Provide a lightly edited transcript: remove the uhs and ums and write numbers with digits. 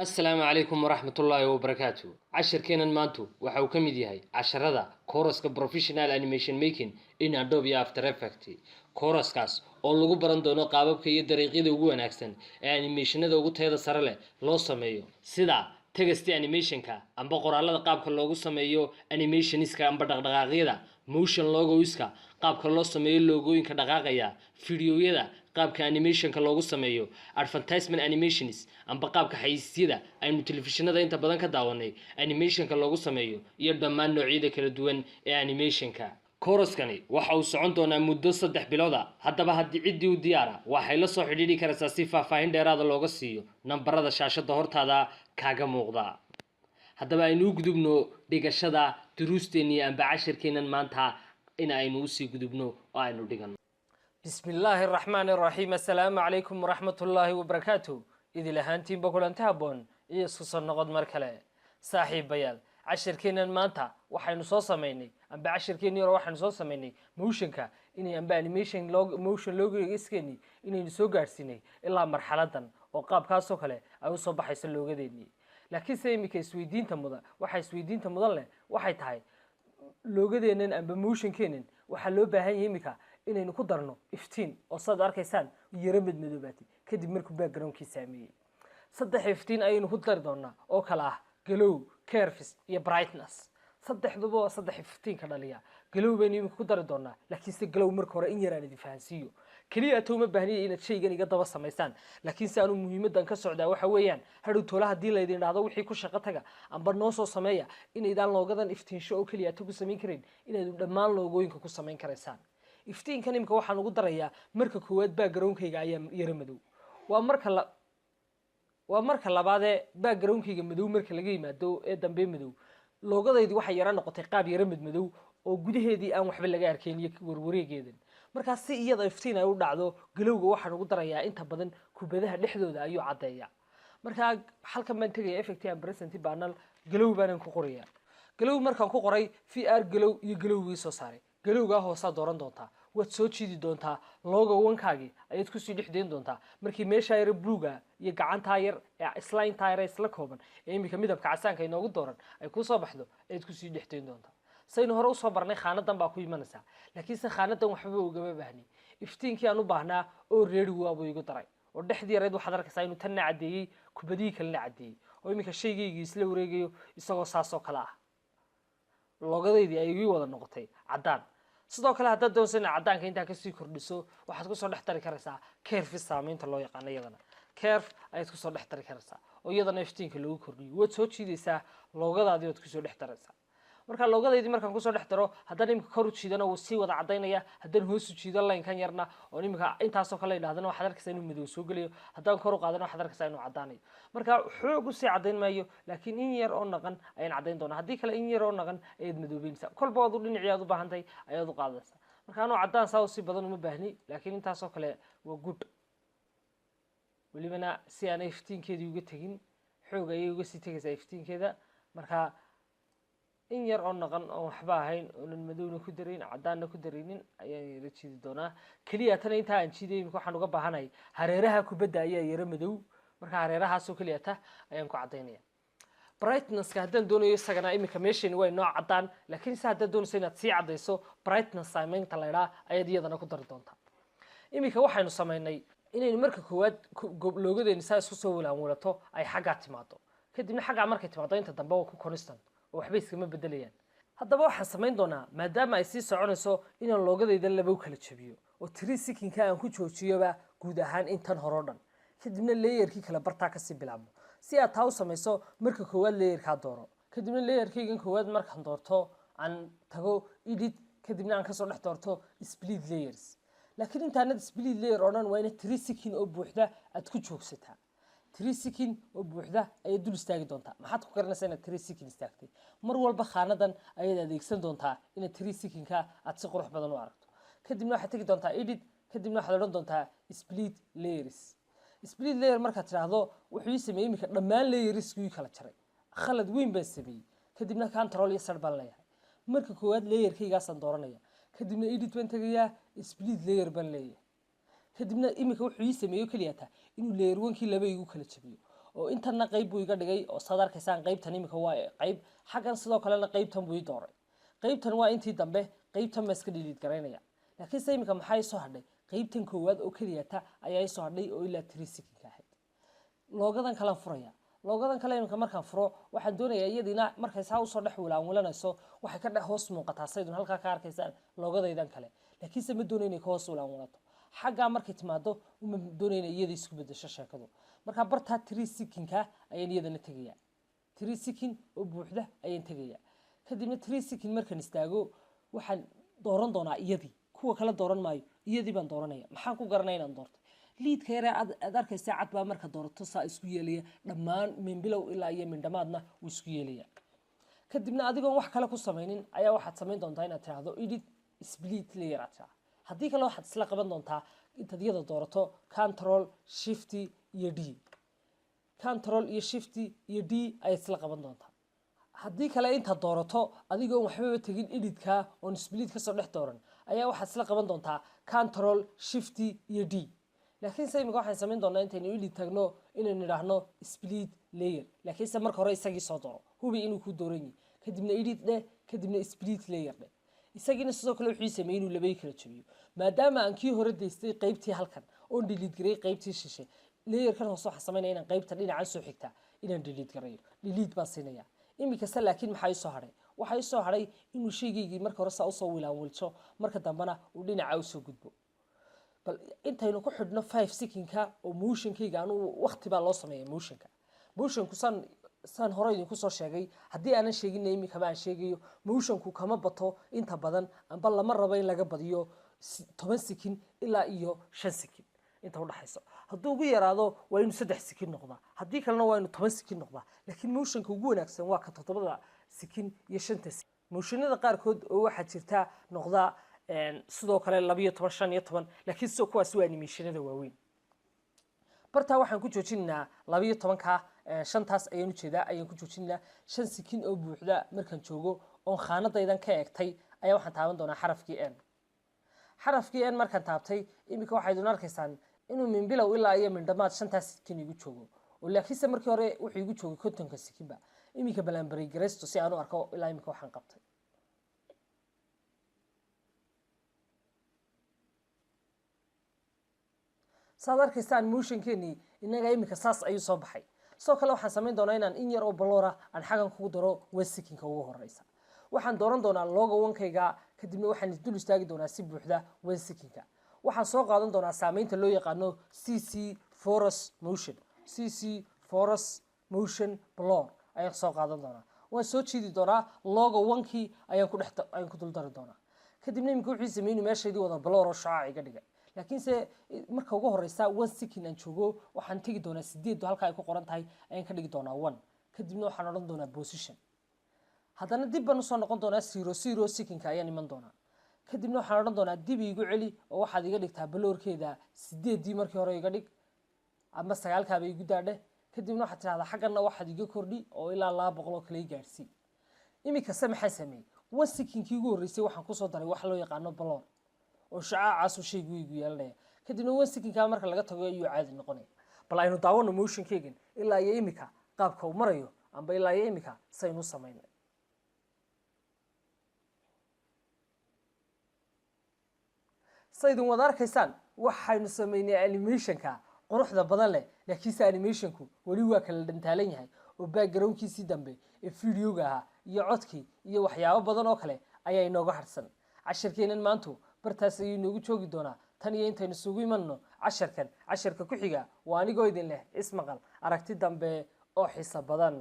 السلام عليكم ورحمة الله وبركاته. عشر كينان مانتو وحاو كميد يهي عشرة كورسكا بروفيشنال انيميشن ميكين in Adobe After Effects. كورسكاس oo lagu baran doono qaababka iyo dariiqyada ugu wanaagsan ee animationada ugu tayada sare leh loo sameeyo sida text animationka amba qoraalada qaabka loogu sameeyo animationiska amba dhaqdhaqaaqyada motion logoiska qaabka loo sameeyo logooyinka dhaqaaqaya fiidiyowyada qaabka animationka loogu sameeyo advertisement animations amba qaabka xayeysiisyada aynu telefishinada inta badan ka daawanay animationka loogu sameeyo iyo dhammaan noocyada kala duwan ee animationka koroskani waxa uu socon doonaa muddo 3 bilood ah haddaba haddii ciddii u diyaara waxay la soo xidhiidhi kartaa si faahfaahin dheeraada looga siiyo nambarada shaashada hortaada kaaga muuqda haddaba aynu u gudubno dhigashada duruusteennii amba cashirkeennan maanta in aynu usii gudubno oo aynu dhigano بسم الله الرحمن الرحيم السلام عليكم ورحمة الله وبركاته إذا لهانتين بقولن تهبون يسوس النقد مركلة صاحب بيال عشر كينان مانتا وحين نصوص مني أم بعشر كين يروح وحين نصوص مني موشنكا إني أم بأنيميشن موشن لوجو إسكني إني نسوقر سيني إلا مرحلة وقاب كاسو كله أو صباح يسلوج ديني لكن سيمي كسويدين تمضى وحي سويدين تمضى له وحي تاي لوجدينن أم بموشن كينن وحلو بهاي يميكا inaynu ku darno iftiin oo sad arkaysaan yara madmadoobati kadib markuu background-kii saameeyay saddex iftiin ayaynu ku dari doonaa oo kala ah glow curves iyo brightness saddexduba waa saddex iftiin ka dhaliya glow baynu ku dari doonaa laakiin si glow marka hore in yaraan idin fahansiiyo kaliya tooma baahniya inaad shaygan iga daba samaysaan laakiin si aanu muhiimadan ka socdaa waxa weeyaan hadhow toolaha hadii la idin dhaado wixii ku shaqo taga amba noo soo sameeya inaydaan loogadan iftiinsho oo kaliya ku samayn karin inaad dhammaan loogooyinka ku samayn karaysaan iftiinkan imika waxaan ugu darayaa marka koowaad background-kayga ayaa yara madow waa marka labaad ee background-kayga madow marka laga yimaado ee dambe madow loogadaydi waxay yara noqotay qaab yara madow oo gudaheedii aan waxba laga arkayn iyo warwareegeedan markaas si iyada iftiin ay u dhacdo galowga waxaan ugu darayaa inta badan kubadaha dhexdooda ayuu cadeeyaa marka halkan baan tagay effect and present panel galow baan ku qorayaa galow markaan ku qoray VR galow iyo galowgii soo saaray galowga hoosa dooran doontaa waad soo jiidi doontaa logo wankaagi ayaad ku sii dhixdeen doontaa markii meesha yar bluega iyo gacanta yar ee slime tire isla kooban ee imika midabka casaanka inoogu dooran ay ku soo baxdo ayaad ku sii dhixdeen doontaa saynu hore u soo barnay khaanadan baa ku imanaysa laakiin se khaanadan waxba ugama baahni iftiinkii aan u baahnaa oo reeri waabo igu daray oo dhexdii yareed waxaad arkaysaa inuu tan cadeeyay kubadii kale cadeeyay oo imika shaygayga isla wareegayo isagoo saas oo kala ah logodeydii ay igu wada noqotay cadaan sidoo kale hadda doonayna cadaanka inta ka sii kordhiso waxaad ku soo dhex tari karaysaa curve saameynta loo yaqaan iyadana curve ayaad ku soo dhex tari karaysaa oo iyadana iftiinka lagu kordhiyo waad soo jiidaysaa logadaadii waad ku soo dhex taraysaa marka logadeydii markaan ku soo dhex taro haddana imika kor u jiidana uu sii wada cadaynaya haddana hoos u jiido line-kan yarna oo imika intaasoo kale idhaahdana waxaad arkaysaa inuu madow soo gelayo haddaan kor u qaadana waxaad arkaysaa inuu cadaanayo marka xoog u sii cadayn maayo laakiin in yar oo naqan ayaan cadayn doonaa haddii kale in yar oo naqan ayaad madoobeynaysaa kolba waad u dhinacii aad u baahantahay ayaad u qaadaysaa marka anuu cadaan saa si badan uma baahni laakiin intaasoo kale waa good welibana si aanay iftiinkeedii uga tegin xoog ayay uga sii tegaysaa iftiinkeeda marka in yar oo naqan oo waxba ahayn oo madowna ku dareyn cadaanna ku dareynin ayaan yara jiidi doonaa kaliya tan inta aan jiiday imika waxaan uga baahanahay hareeraha kubadda ayaa yara madow marka hareerahaasoo kaliya ta ayaan ku cadaynaya brightness-ka haddaan doonayo isagana imika meeshani waa inoo cadaan laakiin se haddaad doonayso inaad sii cadayso brightness saameynta la idhaa ayaad iyadana ku dari doontaa imika waxaynu samaynay inaynu marka koowaad loogadeeni saa isku soo walaanwalato ay xaggaa timaado kadibna xaggaa markay timaado inta dambe waa ku constant oo waxba iskama bedelayaan haddaba waxaan samayn doonaa maadaama ay sii soconayso inaan loogadayda laba u kala jabiyo oo tiri sikinka aan ku joojiyoba guud ahaan intan hore oo dhan kadibna layerkii kala bartaa kasii bilaabmo si aad taa u samayso marka koowaad layerkaa dooro kadibna layerkaygan koowaad markaan doorto aan tago edit kadibna aan kasoo dhex doorto split layers laakiin intaanad split layer oo dhan waa ina tiri sikin oo buuxda aad ku joogsataa tiri sikin oo buuxda ayaad dul istaagi doontaa maxaad ku garanaysaa inaad tiri sikin istaagtay mar walba khaanadan ayaad adeegsan doontaa inaad tiri sikinka aad si qurux badan u aragto kadibna waxaad tegi doontaa edit kadibna waxaad odhan doontaa split layers split layer markaad tiraahdo wuxuu ii sameeyey imika dhammaan layerskii kala jaray khalad weyn baan sameeyey kadibna control iyo sar baan leeyahay marka koowaad layerkaygaasaan dooranaya kadibna edit baan tegayaa split layer baan leeyahay kadibna imika wuxuu ii sameeyo kaliya taa inuu layer 1kii laba igu kala jabiyo oo intana qayb buu iga dhigay oo saad arkaysaan qaybtan imika waa qayb xaggan sidoo kalena qaybtan buu ii dooray qaybtan waa intii dambe qaybtan ma iska delete garaynaya laakiin se imika maxaa soo hadhay qaybtan koowaad oo keliyata ayaa soo hadhay oo ilaa 3 second ka ahayd loogadan kala furaya loogadan kale imika markaan furo waxaan doonayaa iyadina markay saa u soo dhex wilaanwilanayso waxay ka dhex hoos muuqataa saydun halka ka arkaysaan loogadaydan kale laakiin se ma doonayna ka hoos wilaanwilato xagga markay timaado uma doonayna iyadii isku bedesho sheekadu marka barta 3 second ka ayaan iyadana tagayaa 3 second oo buuxda ayaan tagayaa kadibna 3 second markaan istaago waxaan dooran doonaa iyadii kuwa kala dooran maayo iyadii baan dooranaya maxaan ku garanay inaan doorto liidka yare aad arkaysa cad baa marka doorato saa isku yeelaya dhammaan min bilow ilaa iyo min dhamaadna wuu isku yeelaya kadibna adigoon wax kale ku samaynin ayaa waxaad samayn doontaa inaad tiraahdo edit split layer ataa haddii kale waxaad isla qaban doontaa intaad iyada doorato control shift iyo d control iyo shift iyo d ayaad isla qaban doontaa haddii kale intaad doorato adigoon waxbaba tegin editka oon split kasoo dhex dooran ayaa waxaad isla qaban doontaa control shift iyo d laakiin se imika waxaan samayn doonaa intaynu edit tagno inaynu nidhaahno split layer laakiin se marka hore isagii soo dooro hubi inuu ku dooran yahay kadibna edit dheh kadibna split layer dheh isagiina sidoo kale wuxuu sameeyay inuu labay kala jabiyo maadaama aan kii hore daystay qaybtii halkan oo delete garay qaybtii shishe layerkan hoos waxa sameynaya inaan qaybta dhinaca soo xigta inaan delete garayo delete baan siinaya imika se laakiin maxay soo haray waxay soo haray inuu shaygaygii marka hore saa usoo wilaanwilso marka dambana uu dhinaca usoo gudbo bal intaynu ku xidhno 5 second-ka oo motion-kayga anu waqti baa loo sameeyay motion-ku san hore idinku soo sheegay haddii aanan sheegin imika baan sheegayo motion-ku kama bato inta badan amba lama rabo in laga badiyo 10 second ilaa iyo 5 second inta u dhaxayso hadduu ugu yaraado waa inuu 3 second noqdaa haddii kalena waa inuu 10 second noqdaa laakiin motion-ka ugu wanaagsan waa ka 7 second iyo 5 second motion-nada qaarkood oo waxa jirta noqdaa sidoo kale 12 15 laakiin soo kuwaas waa animationada waaweyn barta waxaan ku joojinaa 12 ka shantaas ayaan u jeedaa ayaan ku joojinaa 5 second oo buuxda markaan joogo oo khaanadaydan ka eegtay ayaa waxaan taaban doonaa xarafkii n xarafkii n markaan taabtay imika waxaad arkaysaan inuu min bilow ilaa iyo min dhamaad 5 second igu joogo oo laakiinse markii hore wuxuu igu joogay 50 second ba imika balan baray gareysto si aan u arko ilaa imika waxaan qabtay saad arkaysaan motion-keeni inaga imika saas ayuu soo baxay sidoo kale waxaan samayn doonaa inaan in yar oo baloora aan xagan kugu daro 1 second-ka ugu horeysa waxaan dooran doonaa logo 1-kayga kadibna waxaan dul istaagi doonaa si buuxda 1 second-ka waxaan soo qaadan doonaa saameynta loo yaqaano CC Force Motion Blur ayaan soo qaadan doonaa waan soo jiidi doonaa logo 1-kii ayaan ku dul dari doonaa kadibna imika wuxuu sameeyay meeshaydii wada blur oo shaac iga dhigay laakiin se marka ugu horeysa 1 second aan joogo waxaan tagi doonaa 8 halka ay ku qoran tahay ayaan ka dhigi doonaa 1 kadibna waxaan oran doonaa position haddana dib baan usoo noqon doonaa 00 second-ka ayaan iman doonaa kadibna waxaan oran doonaa dib igu celi oo waxaad iga dhigtaa blurkeeda 8 markii hore iga dhig ama 9 ba igu daadhe kadibna waxaad tiraahdaa xaggana waxaad iga kordhi oo ilaa 200 oo kale gaarsi imika maxaan sameeyay 1 second-kii ugu horeysay waxaan ku soo daray wax loo yaqaano blur oo shacaacaas uu shaygu igu yeelanaya kadibna 1 second-ka marka laga tago ayuu caadi noqonaya bal aynu daawano motion-kaygan ilaa iyo imika qaabka uu marayo amba ilaa iyo imika saynu sameynay saydun wada arkaysaan waxaynu sameynay animation-ka quruxda badan leh laakiinse animation-ku weli waa kala dhantaalan yahay oo background-kiisii dambe ee video-ga ahaa iyo codkii iyo waxyaabo badan oo kale ayaa inooga harsan cashirkeenan maantu bartaas ayuu inoogu joogi doonaa tan iyo intaynu isugu imanno casharka ku xiga waa anigoo idin leh ismaqal aragti dambe oo xiiso badan